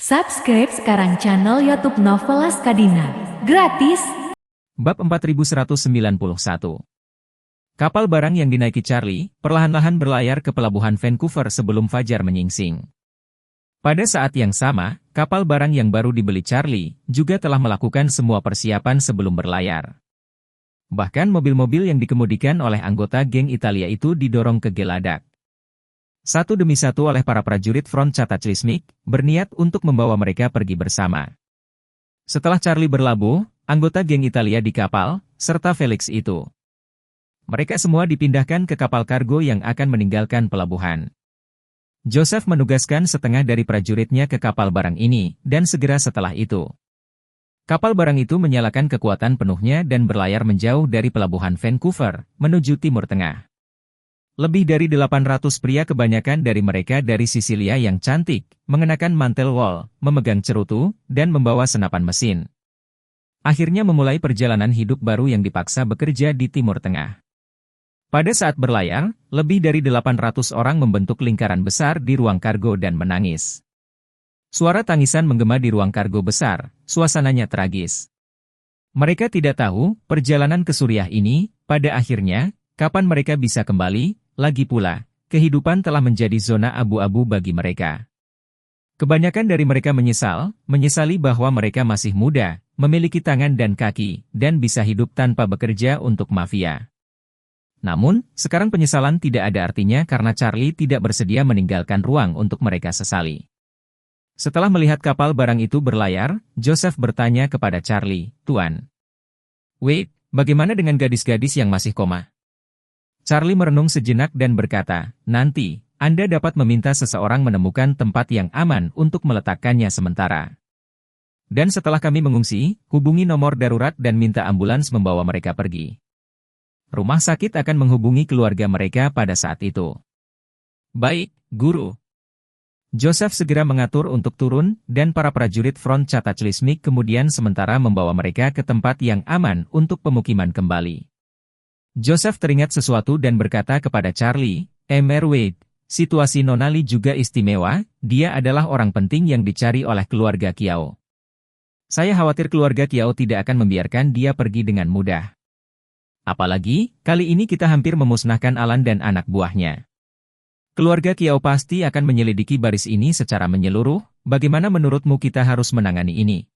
Subscribe sekarang channel YouTube Novelas Kadina. Gratis. Bab 4191. Kapal barang yang dinaiki Charlie, perlahan-lahan berlayar ke pelabuhan Vancouver sebelum fajar menyingsing. Pada saat yang sama, kapal barang yang baru dibeli Charlie, juga telah melakukan semua persiapan sebelum berlayar. Bahkan mobil-mobil yang dikemudikan oleh anggota geng Italia itu didorong ke geladak. Satu demi satu oleh para prajurit Front Cataclysmic, berniat untuk membawa mereka pergi bersama. Setelah Charlie berlabuh, anggota geng Italia di kapal, serta Felix itu. Mereka semua dipindahkan ke kapal kargo yang akan meninggalkan pelabuhan. Joseph menugaskan setengah dari prajuritnya ke kapal barang ini, dan segera setelah itu, kapal barang itu menyalakan kekuatan penuhnya dan berlayar menjauh dari pelabuhan Vancouver, menuju Timur Tengah. Lebih dari 800 pria, kebanyakan dari mereka dari Sisilia yang cantik, mengenakan mantel wol, memegang cerutu, dan membawa senapan mesin. Akhirnya memulai perjalanan hidup baru yang dipaksa bekerja di Timur Tengah. Pada saat berlayar, lebih dari 800 orang membentuk lingkaran besar di ruang kargo dan menangis. Suara tangisan menggema di ruang kargo besar, suasananya tragis. Mereka tidak tahu, perjalanan ke Suriah ini, pada akhirnya, kapan mereka bisa kembali. Lagi pula, kehidupan telah menjadi zona abu-abu bagi mereka. Kebanyakan dari mereka menyesali bahwa mereka masih muda, memiliki tangan dan kaki, dan bisa hidup tanpa bekerja untuk mafia. Namun, sekarang penyesalan tidak ada artinya karena Charlie tidak bersedia meninggalkan ruang untuk mereka sesali. Setelah melihat kapal barang itu berlayar, Joseph bertanya kepada Charlie, "Tuan Wade, bagaimana dengan gadis-gadis yang masih koma?" Charlie merenung sejenak dan berkata, "Nanti, Anda dapat meminta seseorang menemukan tempat yang aman untuk meletakkannya sementara. Dan setelah kami mengungsi, hubungi nomor darurat dan minta ambulans membawa mereka pergi. Rumah sakit akan menghubungi keluarga mereka pada saat itu." "Baik, Guru." Joseph segera mengatur untuk turun, dan para prajurit Front Cataclysmic kemudian sementara membawa mereka ke tempat yang aman untuk pemukiman kembali. Joseph teringat sesuatu dan berkata kepada Charlie, "Mr. Wade, situasi Nonali juga istimewa, dia adalah orang penting yang dicari oleh keluarga Kiao. Saya khawatir keluarga Kiao tidak akan membiarkan dia pergi dengan mudah. Apalagi, kali ini kita hampir memusnahkan Alan dan anak buahnya. Keluarga Kiao pasti akan menyelidiki baris ini secara menyeluruh, bagaimana menurutmu kita harus menangani ini?"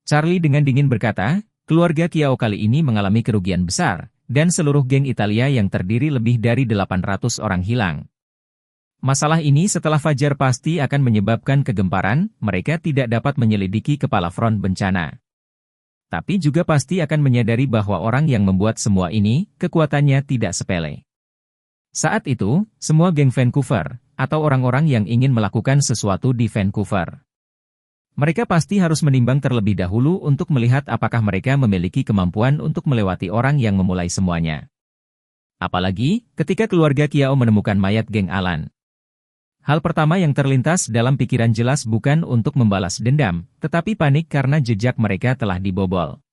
Charlie dengan dingin berkata, "Keluarga Kiao kali ini mengalami kerugian besar, dan seluruh geng Italia yang terdiri lebih dari 800 orang hilang. Masalah ini setelah fajar pasti akan menyebabkan kegemparan, mereka tidak dapat menyelidiki kepala front bencana. Tapi juga pasti akan menyadari bahwa orang yang membuat semua ini, kekuatannya tidak sepele. Saat itu, semua geng Vancouver, atau orang-orang yang ingin melakukan sesuatu di Vancouver, mereka pasti harus menimbang terlebih dahulu untuk melihat apakah mereka memiliki kemampuan untuk melewati orang yang memulai semuanya. Apalagi, ketika keluarga Kiao menemukan mayat geng Alan. Hal pertama yang terlintas dalam pikiran jelas bukan untuk membalas dendam, tetapi panik karena jejak mereka telah dibobol.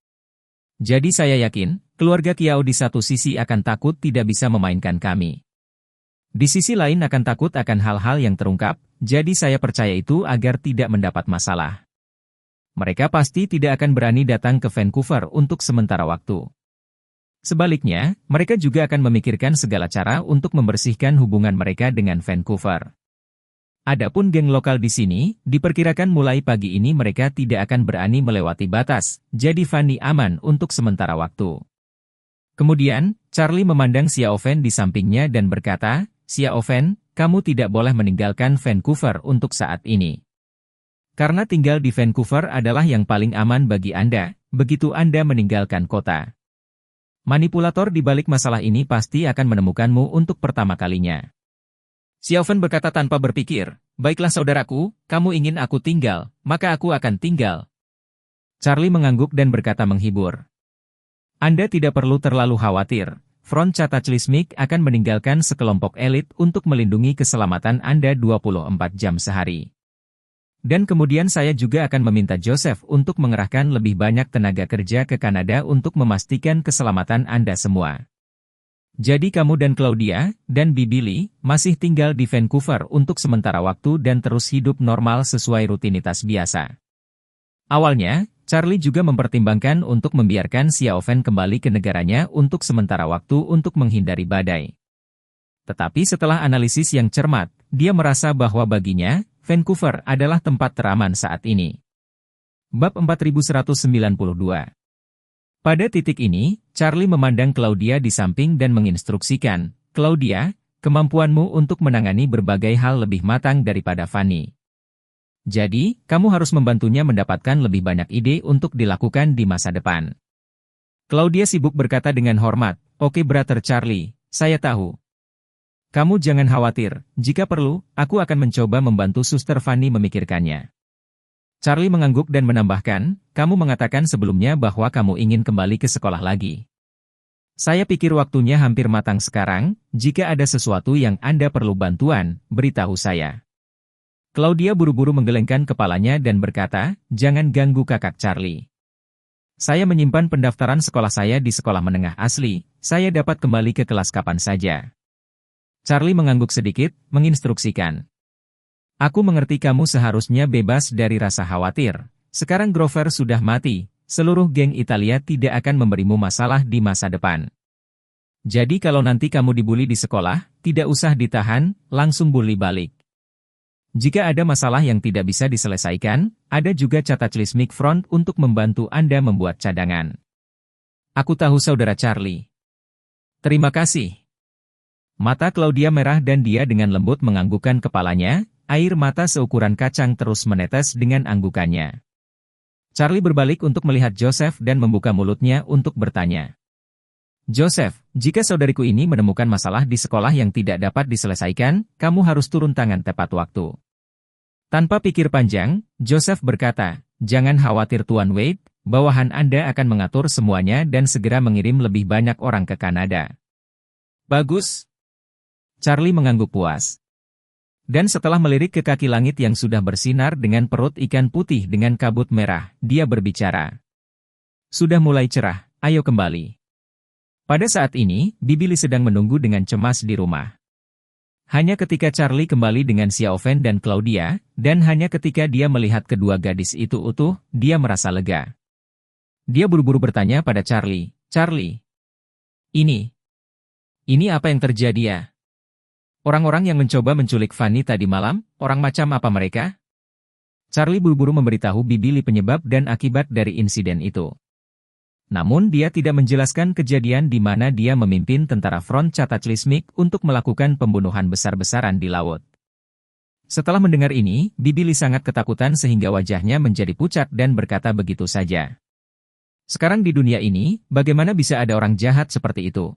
Jadi saya yakin, keluarga Kiao di satu sisi akan takut tidak bisa memainkan kami. Di sisi lain akan takut akan hal-hal yang terungkap, jadi saya percaya itu agar tidak mendapat masalah. Mereka pasti tidak akan berani datang ke Vancouver untuk sementara waktu. Sebaliknya, mereka juga akan memikirkan segala cara untuk membersihkan hubungan mereka dengan Vancouver. Adapun geng lokal di sini, diperkirakan mulai pagi ini mereka tidak akan berani melewati batas, jadi Fanny aman untuk sementara waktu." Kemudian, Charlie memandang Xiaofen di sampingnya dan berkata, "Xiaofen, kamu tidak boleh meninggalkan Vancouver untuk saat ini. Karena tinggal di Vancouver adalah yang paling aman bagi Anda, begitu Anda meninggalkan kota. Manipulator di balik masalah ini pasti akan menemukanmu untuk pertama kalinya." Xiaofen berkata tanpa berpikir, "Baiklah saudaraku, kamu ingin aku tinggal, maka aku akan tinggal." Charlie mengangguk dan berkata menghibur, "Anda tidak perlu terlalu khawatir. Front Cataclysmic akan meninggalkan sekelompok elit untuk melindungi keselamatan Anda 24 jam sehari. Dan kemudian saya juga akan meminta Joseph untuk mengerahkan lebih banyak tenaga kerja ke Kanada untuk memastikan keselamatan Anda semua." Jadi kamu dan Claudia, dan Bibi Lee, masih tinggal di Vancouver untuk sementara waktu dan terus hidup normal sesuai rutinitas biasa. Awalnya, Charlie juga mempertimbangkan untuk membiarkan Xiaofen kembali ke negaranya untuk sementara waktu untuk menghindari badai. Tetapi setelah analisis yang cermat, dia merasa bahwa baginya, Vancouver adalah tempat teraman saat ini. Bab 4192. Pada titik ini, Charlie memandang Claudia di samping dan menginstruksikan, "Claudia, kemampuanmu untuk menangani berbagai hal lebih matang daripada Fanny. Jadi, kamu harus membantunya mendapatkan lebih banyak ide untuk dilakukan di masa depan." Claudia sibuk berkata dengan hormat, "Oke Brother Charlie, saya tahu. Kamu jangan khawatir, jika perlu, aku akan mencoba membantu Suster Fanny memikirkannya." Charlie mengangguk dan menambahkan, "Kamu mengatakan sebelumnya bahwa kamu ingin kembali ke sekolah lagi. Saya pikir waktunya hampir matang sekarang, jika ada sesuatu yang Anda perlu bantuan, beritahu saya." Claudia buru-buru menggelengkan kepalanya dan berkata, "Jangan ganggu kakak Charlie. Saya menyimpan pendaftaran sekolah saya di sekolah menengah asli, saya dapat kembali ke kelas kapan saja." Charlie mengangguk sedikit, menginstruksikan, "Aku mengerti kamu seharusnya bebas dari rasa khawatir. Sekarang Grover sudah mati, seluruh geng Italia tidak akan memberimu masalah di masa depan. Jadi kalau nanti kamu dibully di sekolah, tidak usah ditahan, langsung bully balik. Jika ada masalah yang tidak bisa diselesaikan, ada juga Cataclysmic Front untuk membantu Anda membuat cadangan." "Aku tahu Saudara Charlie. Terima kasih." Mata Claudia merah dan dia dengan lembut menganggukkan kepalanya. Air mata seukuran kacang terus menetes dengan anggukannya. Charlie berbalik untuk melihat Joseph dan membuka mulutnya untuk bertanya. "Joseph, jika saudariku ini menemukan masalah di sekolah yang tidak dapat diselesaikan, kamu harus turun tangan tepat waktu." Tanpa pikir panjang, Joseph berkata, "Jangan khawatir Tuan Wade, bawahan Anda akan mengatur semuanya dan segera mengirim lebih banyak orang ke Kanada." "Bagus." Charlie mengangguk puas. Dan setelah melirik ke kaki langit yang sudah bersinar dengan perut ikan putih dengan kabut merah, dia berbicara. "Sudah mulai cerah, ayo kembali." Pada saat ini, Bibi Lee sedang menunggu dengan cemas di rumah. Hanya ketika Charlie kembali dengan Xiaofen dan Claudia, dan hanya ketika dia melihat kedua gadis itu utuh, dia merasa lega. Dia buru-buru bertanya pada Charlie, "Charlie, ini apa yang terjadi ya? Orang-orang yang mencoba menculik Fanny tadi malam, orang macam apa mereka?" Charlie buru-buru memberitahu Bibi Lee penyebab dan akibat dari insiden itu. Namun dia tidak menjelaskan kejadian di mana dia memimpin tentara Front Cataclysmic untuk melakukan pembunuhan besar-besaran di laut. Setelah mendengar ini, Bibi Lee sangat ketakutan sehingga wajahnya menjadi pucat dan berkata begitu saja. "Sekarang di dunia ini, bagaimana bisa ada orang jahat seperti itu?"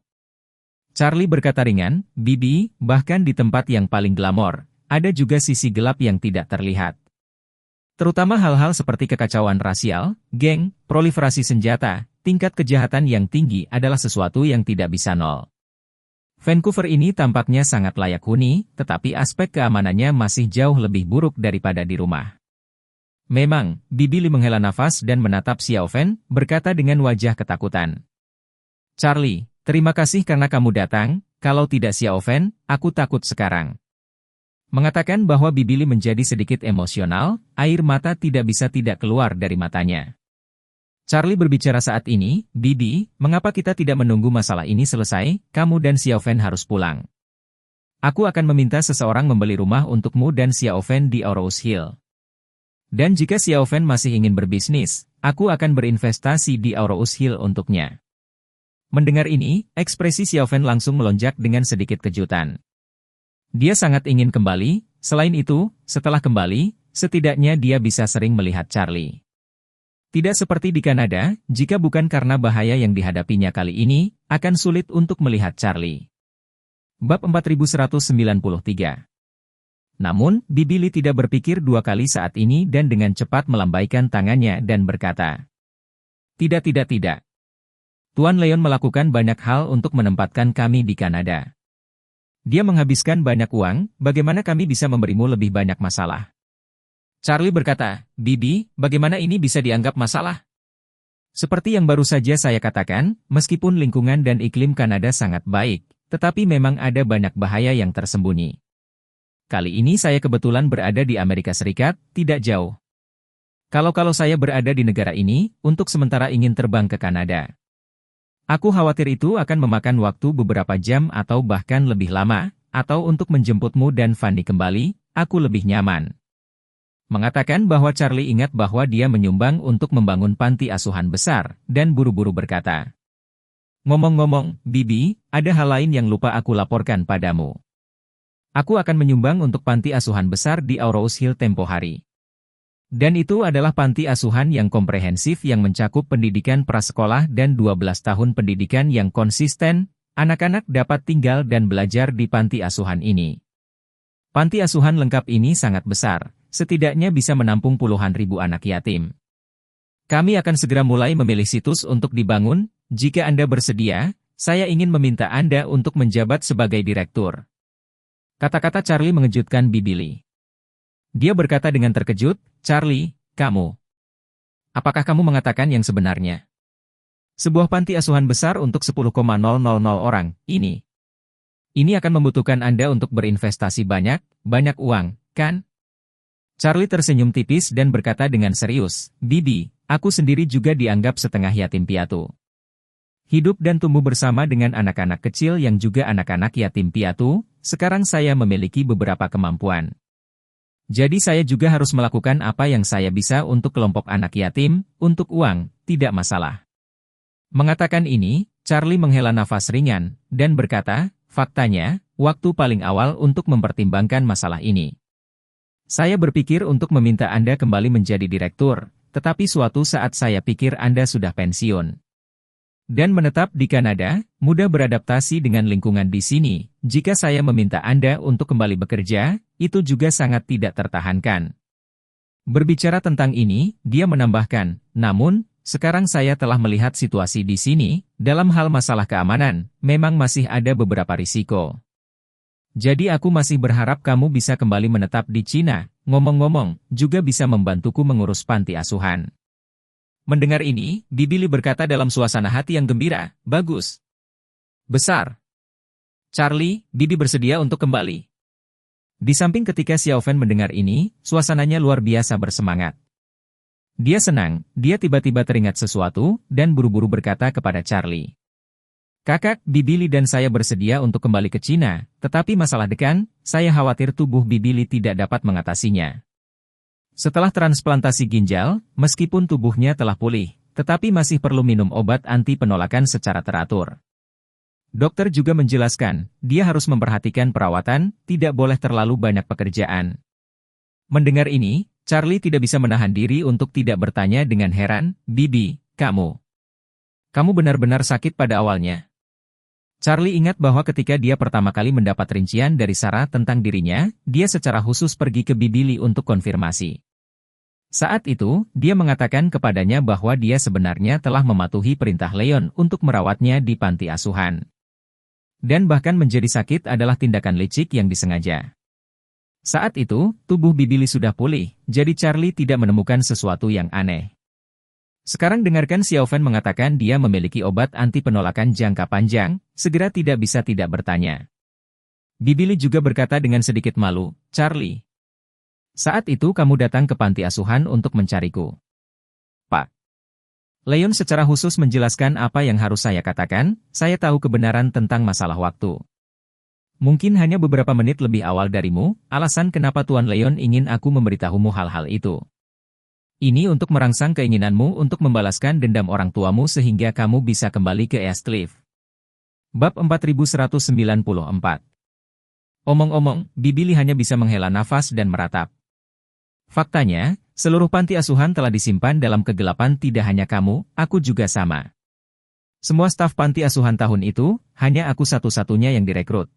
Charlie berkata ringan, "Bibi, bahkan di tempat yang paling glamor, ada juga sisi gelap yang tidak terlihat. Terutama hal-hal seperti kekacauan rasial, geng, proliferasi senjata, tingkat kejahatan yang tinggi adalah sesuatu yang tidak bisa nol. Vancouver ini tampaknya sangat layak huni, tetapi aspek keamanannya masih jauh lebih buruk daripada di rumah." "Memang," Bibi Lee menghela nafas dan menatap Xiaofen, berkata dengan wajah ketakutan. "Charlie, terima kasih karena kamu datang, kalau tidak Xiaofen, aku takut sekarang." Mengatakan bahwa Bibi Lee menjadi sedikit emosional, air mata tidak bisa tidak keluar dari matanya. Charlie berbicara saat ini, "Bibi, mengapa kita tidak menunggu masalah ini selesai, kamu dan Xiaofen harus pulang. Aku akan meminta seseorang membeli rumah untukmu dan Xiaofen di Rose Hill. Dan jika Xiaofen masih ingin berbisnis, aku akan berinvestasi di Rose Hill untuknya." Mendengar ini, ekspresi Xiaofen langsung melonjak dengan sedikit kejutan. Dia sangat ingin kembali, selain itu, setelah kembali, setidaknya dia bisa sering melihat Charlie. Tidak seperti di Kanada, jika bukan karena bahaya yang dihadapinya kali ini, akan sulit untuk melihat Charlie. Bab 4193. Namun, Bibi Lee tidak berpikir dua kali saat ini dan dengan cepat melambaikan tangannya dan berkata, Tidak. Tuan Leon melakukan banyak hal untuk menempatkan kami di Kanada. Dia menghabiskan banyak uang, bagaimana kami bisa memberimu lebih banyak masalah?" Charlie berkata, "Bibi, bagaimana ini bisa dianggap masalah? Seperti yang baru saja saya katakan, meskipun lingkungan dan iklim Kanada sangat baik, tetapi memang ada banyak bahaya yang tersembunyi. Kali ini saya kebetulan berada di Amerika Serikat, tidak jauh. Kalau saya berada di negara ini, untuk sementara ingin terbang ke Kanada. Aku khawatir itu akan memakan waktu beberapa jam atau bahkan lebih lama, atau untuk menjemputmu dan Fanny kembali, aku lebih nyaman. Mengatakan bahwa Charlie ingat bahwa dia menyumbang untuk membangun panti asuhan besar, dan buru-buru berkata, "Ngomong-ngomong, Bibi, ada hal lain yang lupa aku laporkan padamu. Aku akan menyumbang untuk panti asuhan besar di Aurous Hill tempo hari. Dan itu adalah panti asuhan yang komprehensif yang mencakup pendidikan prasekolah dan 12 tahun pendidikan yang konsisten, anak-anak dapat tinggal dan belajar di panti asuhan ini. Panti asuhan lengkap ini sangat besar, setidaknya bisa menampung puluhan ribu anak yatim. Kami akan segera mulai memilih situs untuk dibangun, jika Anda bersedia, saya ingin meminta Anda untuk menjabat sebagai direktur." Kata-kata Charlie mengejutkan Bibi Lee. Dia berkata dengan terkejut, "Charlie, kamu. Apakah kamu mengatakan yang sebenarnya? Sebuah panti asuhan besar untuk 10,000 orang, ini akan membutuhkan Anda untuk berinvestasi banyak uang, kan?" Charlie tersenyum tipis dan berkata dengan serius, "Bibi, aku sendiri juga dianggap setengah yatim piatu. Hidup dan tumbuh bersama dengan anak-anak kecil yang juga anak-anak yatim piatu, sekarang saya memiliki beberapa kemampuan. Jadi saya juga harus melakukan apa yang saya bisa untuk kelompok anak yatim, untuk uang, tidak masalah." Mengatakan ini, Charlie menghela nafas ringan, dan berkata, "Faktanya, waktu paling awal untuk mempertimbangkan masalah ini. Saya berpikir untuk meminta Anda kembali menjadi direktur, tetapi suatu saat saya pikir Anda sudah pensiun. Dan menetap di Kanada, mudah beradaptasi dengan lingkungan di sini. Jika saya meminta Anda untuk kembali bekerja, itu juga sangat tidak tertahankan." Berbicara tentang ini, dia menambahkan, "Namun, sekarang saya telah melihat situasi di sini, dalam hal masalah keamanan, memang masih ada beberapa risiko. Jadi aku masih berharap kamu bisa kembali menetap di Cina, ngomong-ngomong, juga bisa membantuku mengurus panti asuhan." Mendengar ini, Bibi Lee berkata dalam suasana hati yang gembira, "Bagus. Besar. Charlie, Bibi bersedia untuk kembali." Di samping ketika Xiao Fan mendengar ini, suasananya luar biasa bersemangat. Dia senang, dia tiba-tiba teringat sesuatu, dan buru-buru berkata kepada Charlie, "Kakak, Bibi Lee dan saya bersedia untuk kembali ke Cina, tetapi masalah dekan, saya khawatir tubuh Bibi Lee tidak dapat mengatasinya. Setelah transplantasi ginjal, meskipun tubuhnya telah pulih, tetapi masih perlu minum obat anti penolakan secara teratur. Dokter juga menjelaskan, dia harus memperhatikan perawatan, tidak boleh terlalu banyak pekerjaan." Mendengar ini, Charlie tidak bisa menahan diri untuk tidak bertanya dengan heran, "Bibi, kamu benar-benar sakit pada awalnya?" Charlie ingat bahwa ketika dia pertama kali mendapat rincian dari Sarah tentang dirinya, dia secara khusus pergi ke Bibi Lee untuk konfirmasi. Saat itu, dia mengatakan kepadanya bahwa dia sebenarnya telah mematuhi perintah Leon untuk merawatnya di panti asuhan. Dan bahkan menjadi sakit adalah tindakan licik yang disengaja. Saat itu, tubuh Bibi Lee sudah pulih, jadi Charlie tidak menemukan sesuatu yang aneh. Sekarang dengarkan Xiao Fan mengatakan dia memiliki obat anti penolakan jangka panjang, segera tidak bisa tidak bertanya. Bibi Lee juga berkata dengan sedikit malu, "Charlie, saat itu kamu datang ke panti asuhan untuk mencariku." "Pak." Leon secara khusus menjelaskan apa yang harus saya katakan, "Saya tahu kebenaran tentang masalah waktu. Mungkin hanya beberapa menit lebih awal darimu, alasan kenapa Tuan Leon ingin aku memberitahumu hal-hal itu. Ini untuk merangsang keinginanmu untuk membalaskan dendam orang tuamu sehingga kamu bisa kembali ke East Cliff." Bab 4194. Omong-omong, Bibi Lee hanya bisa menghela nafas dan meratap. Faktanya, seluruh panti asuhan telah disimpan dalam kegelapan, tidak hanya kamu, aku juga sama. Semua staf panti asuhan tahun itu, hanya aku satu-satunya yang direkrut.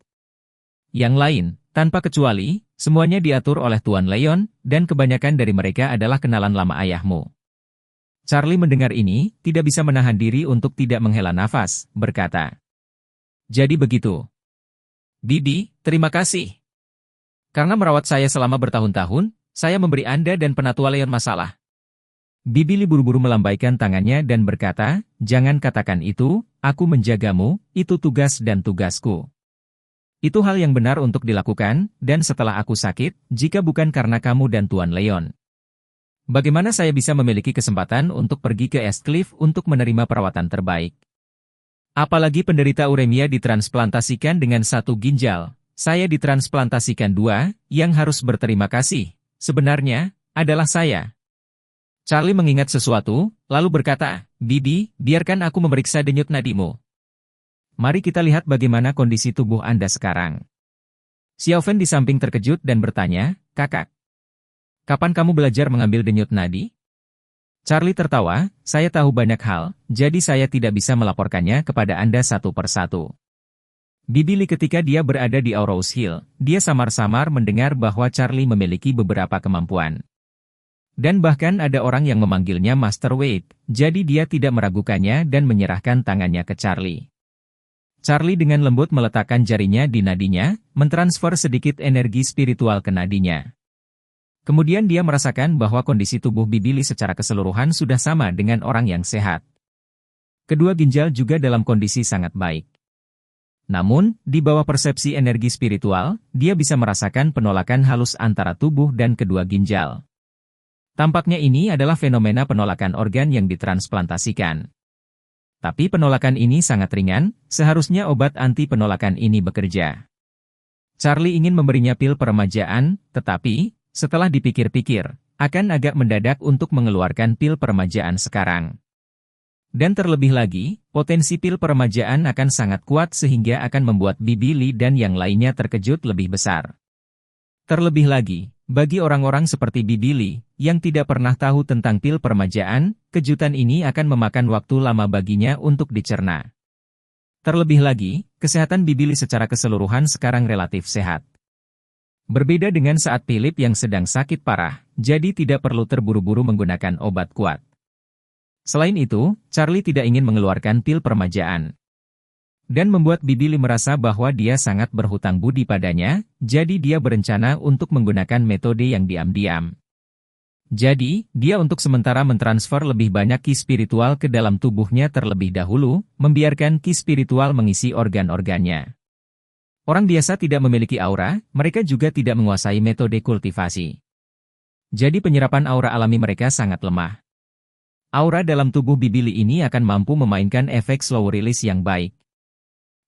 Yang lain, tanpa kecuali, semuanya diatur oleh Tuan Leon, dan kebanyakan dari mereka adalah kenalan lama ayahmu." Charlie mendengar ini, tidak bisa menahan diri untuk tidak menghela nafas, berkata, "Jadi begitu. Bibi, terima kasih. Karena merawat saya selama bertahun-tahun, saya memberi Anda dan Penatua Leon masalah. Bibi Li buru-buru melambaikan tangannya dan berkata, "Jangan katakan itu, aku menjagamu, itu tugas dan tugasku. Itu hal yang benar untuk dilakukan, dan setelah aku sakit, jika bukan karena kamu dan Tuan Leon, bagaimana saya bisa memiliki kesempatan untuk pergi ke Estcliff untuk menerima perawatan terbaik? Apalagi penderita uremia ditransplantasikan dengan 1 ginjal, saya ditransplantasikan 2, yang harus berterima kasih, sebenarnya, adalah saya." Charlie mengingat sesuatu, lalu berkata, "Bibi, biarkan aku memeriksa denyut nadimu. Mari kita lihat bagaimana kondisi tubuh Anda sekarang." Xiaofen di samping terkejut dan bertanya, "Kakak, kapan kamu belajar mengambil denyut nadi?" Charlie tertawa, "Saya tahu banyak hal, jadi saya tidak bisa melaporkannya kepada Anda satu persatu." Bibi Li ketika dia berada di Aurous Hill, dia samar-samar mendengar bahwa Charlie memiliki beberapa kemampuan. Dan bahkan ada orang yang memanggilnya Master Wade, jadi dia tidak meragukannya dan menyerahkan tangannya ke Charlie. Charlie dengan lembut meletakkan jarinya di nadinya, mentransfer sedikit energi spiritual ke nadinya. Kemudian dia merasakan bahwa kondisi tubuh Bibi Li secara keseluruhan sudah sama dengan orang yang sehat. Kedua ginjal juga dalam kondisi sangat baik. Namun, di bawah persepsi energi spiritual, dia bisa merasakan penolakan halus antara tubuh dan kedua ginjal. Tampaknya ini adalah fenomena penolakan organ yang ditransplantasikan. Tapi penolakan ini sangat ringan, seharusnya obat anti penolakan ini bekerja. Charlie ingin memberinya pil peremajaan, tetapi, setelah dipikir-pikir, akan agak mendadak untuk mengeluarkan pil peremajaan sekarang. Dan terlebih lagi, potensi pil peremajaan akan sangat kuat sehingga akan membuat Bibi Li dan yang lainnya terkejut lebih besar. Terlebih lagi, bagi orang-orang seperti Bibi Li, yang tidak pernah tahu tentang pil peremajaan, kejutan ini akan memakan waktu lama baginya untuk dicerna. Terlebih lagi, kesehatan Bibi Li secara keseluruhan sekarang relatif sehat. Berbeda dengan saat Philip yang sedang sakit parah, jadi tidak perlu terburu-buru menggunakan obat kuat. Selain itu, Charlie tidak ingin mengeluarkan pil peremajaan. Dan membuat Bibi Li merasa bahwa dia sangat berhutang budi padanya, jadi dia berencana untuk menggunakan metode yang diam-diam. Jadi, dia untuk sementara mentransfer lebih banyak ki spiritual ke dalam tubuhnya terlebih dahulu, membiarkan ki spiritual mengisi organ-organnya. Orang biasa tidak memiliki aura, mereka juga tidak menguasai metode kultivasi. Jadi penyerapan aura alami mereka sangat lemah. Aura dalam tubuh Bibi Li ini akan mampu memainkan efek slow release yang baik.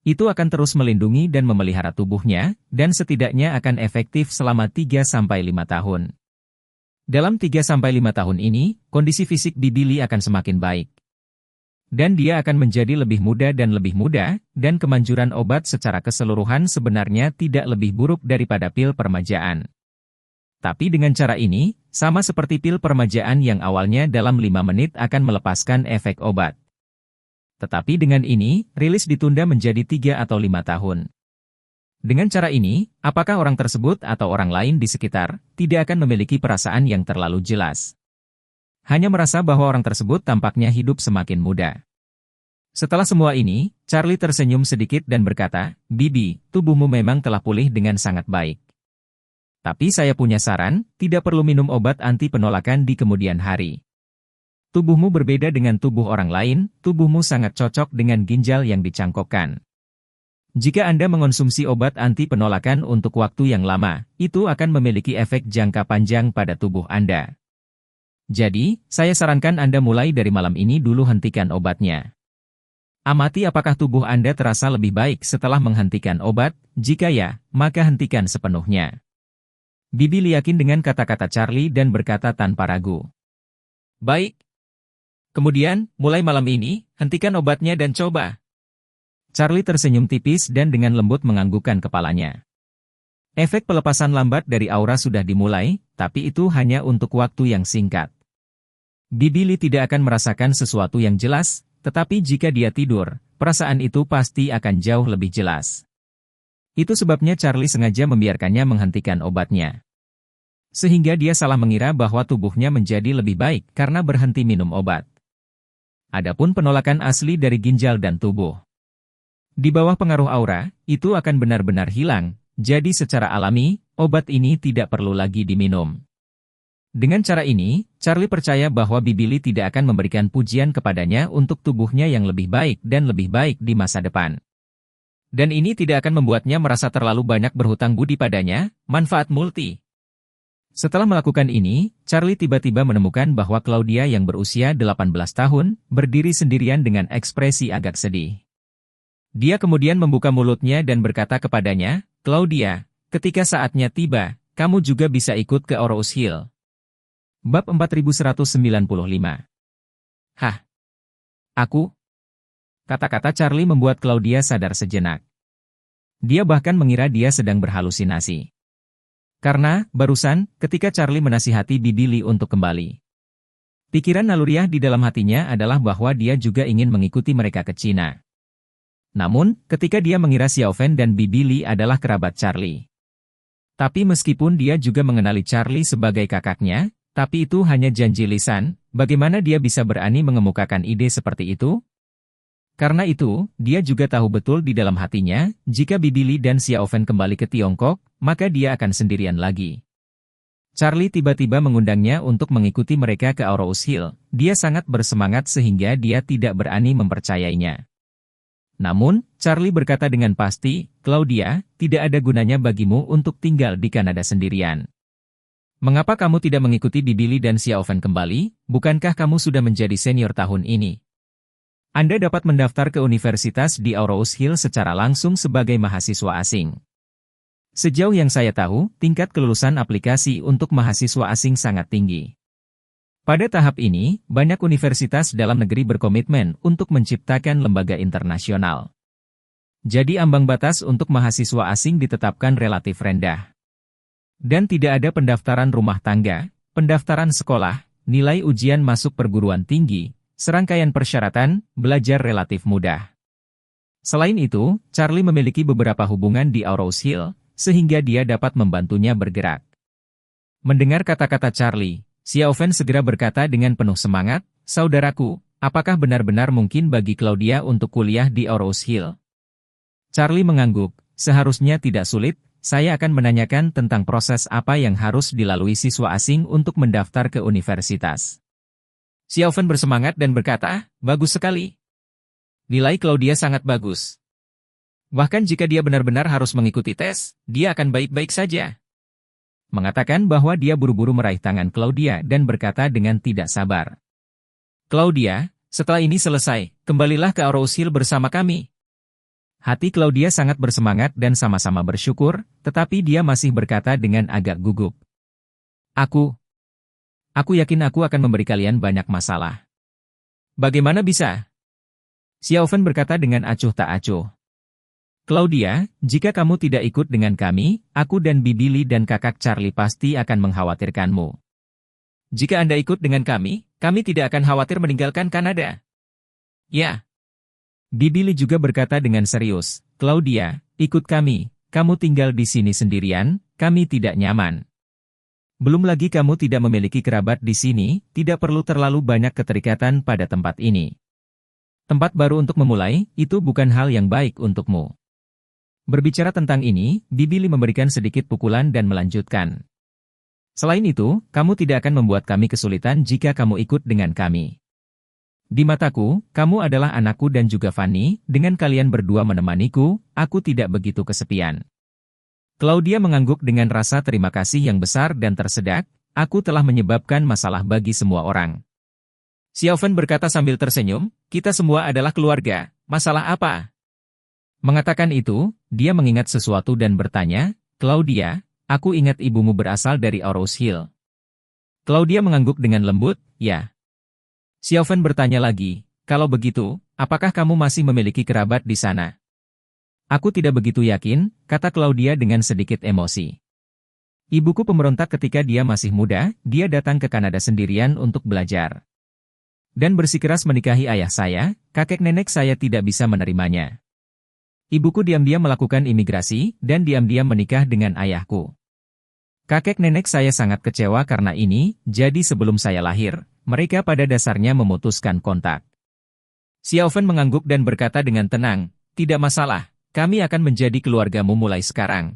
Itu akan terus melindungi dan memelihara tubuhnya, dan setidaknya akan efektif selama 3-5 tahun. Dalam 3-5 tahun ini, kondisi fisik Bibi Li akan semakin baik. Dan dia akan menjadi lebih muda, dan kemanjuran obat secara keseluruhan sebenarnya tidak lebih buruk daripada pil peremajaan. Tapi dengan cara ini, sama seperti pil peremajaan yang awalnya dalam 5 menit akan melepaskan efek obat. Tetapi dengan ini, rilis ditunda menjadi 3 atau 5 tahun. Dengan cara ini, apakah orang tersebut atau orang lain di sekitar tidak akan memiliki perasaan yang terlalu jelas? Hanya merasa bahwa orang tersebut tampaknya hidup semakin muda. Setelah semua ini, Charlie tersenyum sedikit dan berkata, "Bibi, tubuhmu memang telah pulih dengan sangat baik. Tapi saya punya saran, tidak perlu minum obat anti penolakan di kemudian hari. Tubuhmu berbeda dengan tubuh orang lain, tubuhmu sangat cocok dengan ginjal yang dicangkokkan. Jika Anda mengonsumsi obat anti penolakan untuk waktu yang lama, itu akan memiliki efek jangka panjang pada tubuh Anda. Jadi, saya sarankan Anda mulai dari malam ini dulu hentikan obatnya. Amati apakah tubuh Anda terasa lebih baik setelah menghentikan obat, jika ya, maka hentikan sepenuhnya." Bibi Li yakin dengan kata-kata Charlie dan berkata tanpa ragu, "Baik. Kemudian, mulai malam ini, hentikan obatnya dan coba." Charlie tersenyum tipis dan dengan lembut menganggukkan kepalanya. Efek pelepasan lambat dari aura sudah dimulai, tapi itu hanya untuk waktu yang singkat. Bibi Li tidak akan merasakan sesuatu yang jelas, tetapi jika dia tidur, perasaan itu pasti akan jauh lebih jelas. Itu sebabnya Charlie sengaja membiarkannya menghentikan obatnya. Sehingga dia salah mengira bahwa tubuhnya menjadi lebih baik karena berhenti minum obat. Adapun penolakan asli dari ginjal dan tubuh di bawah pengaruh aura, itu akan benar-benar hilang, jadi secara alami, obat ini tidak perlu lagi diminum. Dengan cara ini, Charlie percaya bahwa Bibi Lee tidak akan memberikan pujian kepadanya untuk tubuhnya yang lebih baik dan lebih baik di masa depan. Dan ini tidak akan membuatnya merasa terlalu banyak berhutang budi padanya, manfaat multi. Setelah melakukan ini, Charlie tiba-tiba menemukan bahwa Claudia yang berusia 18 tahun, berdiri sendirian dengan ekspresi agak sedih. Dia kemudian membuka mulutnya dan berkata kepadanya, "Claudia, ketika saatnya tiba, kamu juga bisa ikut ke Orrow's Hill." Bab 4195. Hah? Aku? Kata-kata Charlie membuat Claudia sadar sejenak. Dia bahkan mengira dia sedang berhalusinasi. Karena, barusan, ketika Charlie menasihati Bibi Lee untuk kembali. Pikiran naluriah di dalam hatinya adalah bahwa dia juga ingin mengikuti mereka ke Cina. Namun, ketika dia mengira Xiao Fan dan Bibi Lee adalah kerabat Charlie. Tapi meskipun dia juga mengenali Charlie sebagai kakaknya, tapi itu hanya janji lisan, bagaimana dia bisa berani mengemukakan ide seperti itu? Karena itu, dia juga tahu betul di dalam hatinya, jika Bibi Lee dan Xiao Fan kembali ke Tiongkok, maka dia akan sendirian lagi. Charlie tiba-tiba mengundangnya untuk mengikuti mereka ke Orrow's Hill. Dia sangat bersemangat sehingga dia tidak berani mempercayainya. Namun, Charlie berkata dengan pasti, "Claudia, tidak ada gunanya bagimu untuk tinggal di Kanada sendirian. Mengapa kamu tidak mengikuti Bibi Lee dan Xiao Fan kembali? Bukankah kamu sudah menjadi senior tahun ini? Anda dapat mendaftar ke universitas di Orrow's Hill secara langsung sebagai mahasiswa asing. Sejauh yang saya tahu, tingkat kelulusan aplikasi untuk mahasiswa asing sangat tinggi. Pada tahap ini, banyak universitas dalam negeri berkomitmen untuk menciptakan lembaga internasional. Jadi ambang batas untuk mahasiswa asing ditetapkan relatif rendah. Dan tidak ada pendaftaran rumah tangga, pendaftaran sekolah, nilai ujian masuk perguruan tinggi, serangkaian persyaratan, belajar relatif mudah. Selain itu, Charlie memiliki beberapa hubungan di Orrow's Hill, sehingga dia dapat membantunya bergerak. Mendengar kata-kata Charlie, Xiao Fan segera berkata dengan penuh semangat, "Saudaraku, apakah benar-benar mungkin bagi Claudia untuk kuliah di Orrow's Hill?" Charlie mengangguk, "Seharusnya tidak sulit. Saya akan menanyakan tentang proses apa yang harus dilalui siswa asing untuk mendaftar ke universitas." Xiao Fan bersemangat dan berkata, "Bagus sekali. Nilai Claudia sangat bagus. Bahkan jika dia benar-benar harus mengikuti tes, dia akan baik-baik saja." Mengatakan bahwa dia buru-buru meraih tangan Claudia dan berkata dengan tidak sabar, "Claudia, setelah ini selesai, kembalilah ke Orrow's Hill bersama kami." Hati Claudia sangat bersemangat dan sama-sama bersyukur, tetapi dia masih berkata dengan agak gugup, Aku yakin aku akan memberi kalian banyak masalah." "Bagaimana bisa?" Xiao Fan berkata dengan acuh tak acuh. "Claudia, jika kamu tidak ikut dengan kami, aku dan Bibi Lee dan kakak Charlie pasti akan mengkhawatirkanmu. Jika Anda ikut dengan kami tidak akan khawatir meninggalkan Kanada." "Ya." Bibi Lee juga berkata dengan serius, "Claudia, ikut kami, kamu tinggal di sini sendirian, kami tidak nyaman. Belum lagi kamu tidak memiliki kerabat di sini, tidak perlu terlalu banyak keterikatan pada tempat ini. Tempat baru untuk memulai, itu bukan hal yang baik untukmu." Berbicara tentang ini, Bibi Lee memberikan sedikit pukulan dan melanjutkan, "Selain itu, kamu tidak akan membuat kami kesulitan jika kamu ikut dengan kami. Di mataku, kamu adalah anakku dan juga Fanny, dengan kalian berdua menemaniku, aku tidak begitu kesepian." Claudia mengangguk dengan rasa terima kasih yang besar dan tersedak, "Aku telah menyebabkan masalah bagi semua orang." Xiao Fan berkata sambil tersenyum, "Kita semua adalah keluarga, masalah apa?" Mengatakan itu, dia mengingat sesuatu dan bertanya, "Claudia, aku ingat ibumu berasal dari Orrow's Hill." Claudia mengangguk dengan lembut, "Ya." Xiao Fan bertanya lagi, "Kalau begitu, apakah kamu masih memiliki kerabat di sana?" "Aku tidak begitu yakin," kata Claudia dengan sedikit emosi. "Ibuku pemberontak ketika dia masih muda, dia datang ke Kanada sendirian untuk belajar. Dan bersikeras menikahi ayah saya, kakek nenek saya tidak bisa menerimanya. Ibuku diam-diam melakukan imigrasi, dan diam-diam menikah dengan ayahku. Kakek nenek saya sangat kecewa karena ini, jadi sebelum saya lahir, mereka pada dasarnya memutuskan kontak." Xiao Fan mengangguk dan berkata dengan tenang, "Tidak masalah, kami akan menjadi keluargamu mulai sekarang,